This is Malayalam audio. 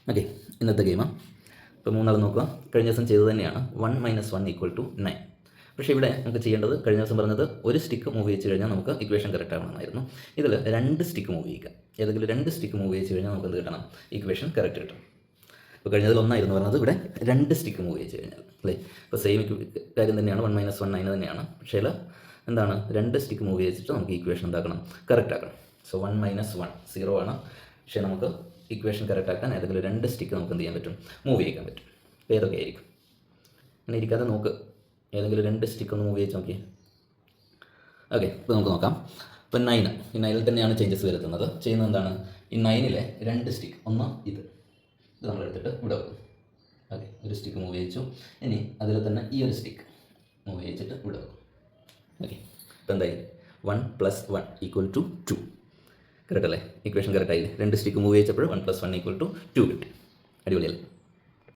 ഓക്കെ, ഇന്നത്തെ ഗെയിം ഇപ്പോൾ മൂന്നാൾ നോക്കുക. കഴിഞ്ഞ ദിവസം ചെയ്തത് തന്നെയാണ് 1 - 1 = 9. പക്ഷേ ഇവിടെ നമുക്ക് ചെയ്യേണ്ടത്, കഴിഞ്ഞ ദിവസം പറഞ്ഞത് ഒരു സ്റ്റിക്ക് മൂവ് ചെയ്ത് കഴിഞ്ഞാൽ നമുക്ക് ഇക്വേഷൻ കറക്റ്റ് ആവണമെന്നായിരുന്നു. ഇതിൽ 2 സ്റ്റിക്ക് മൂവ് ചെയ്യുക. ഏതെങ്കിലും 2 സ്റ്റിക്ക് മൂവ് ചെയ്ത് കഴിഞ്ഞാൽ നമുക്ക് എന്ത് കിട്ടണം? ഇക്വേഷൻ കറക്റ്റ് കിട്ടും. ഇപ്പോൾ കഴിഞ്ഞതിൽ ഒന്നായിരുന്നു പറഞ്ഞത്, ഇവിടെ 2 സ്റ്റിക്ക് മൂവ് ചെയ്ത് കഴിഞ്ഞാൽ അല്ലേ. ഇപ്പോൾ സെയിം കാര്യം തന്നെയാണ്, 1 - 1 9 തന്നെയാണ്. പക്ഷേ എന്താണ്, 2 സ്റ്റിക്ക് മൂവ് ചെയ്തിട്ട് നമുക്ക് ഇക്വേഷൻ എന്താക്കണം? കറക്റ്റ് ആക്കണം. സോ 1 - 1 0 ആണ്. പക്ഷേ നമുക്ക് ഇക്വേഷൻ കറക്റ്റ് ആക്കാൻ ഏതെങ്കിലും 2 സ്റ്റിക്ക് നമുക്ക് എന്ത് ചെയ്യാൻ പറ്റും? മൂവ് ചെയ്യാൻ പറ്റും. അപ്പോൾ ഏതൊക്കെ ആയിരിക്കും? അങ്ങനെ ഇരിക്കാതെ നോക്ക്, ഏതെങ്കിലും 2 സ്റ്റിക്ക് ഒന്ന് മൂവ് ചെയ്ത് നോക്കിയേ. ഓക്കെ, ഇപ്പോൾ നമുക്ക് നോക്കാം. ഇപ്പോൾ 9, ഈ 9ൽ തന്നെയാണ് ചേഞ്ചസ് വരുത്തുന്നത്. ചെയ്യുന്നത് എന്താണ്? ഈ 9ലെ 2 സ്റ്റിക്ക്, ഒന്ന് ഇത് നമ്മൾ എടുത്തിട്ട് ഇവിടെ വെക്കും. ഓക്കെ, ഒരു സ്റ്റിക്ക് മൂവ് ചെയ്യിച്ചു. ഇനി അതിൽ തന്നെ ഈ ഒരു സ്റ്റിക്ക് മൂവ് ചെയ്യിച്ചിട്ട് ഇവിടെ വെക്കും. ഓക്കെ, ഇപ്പോൾ എന്തായി? 1 + 1 = 2. കറക്റ്റ് അല്ലേ? ഇക്വേഷൻ കറക്റ്റ് ആയില്ലേ? 2 സ്റ്റിക്ക് മൂവ് ചെയ്യിച്ചപ്പോൾ 1 + 1 = 2 കിട്ടി. അടിപൊളിയല്ലേ?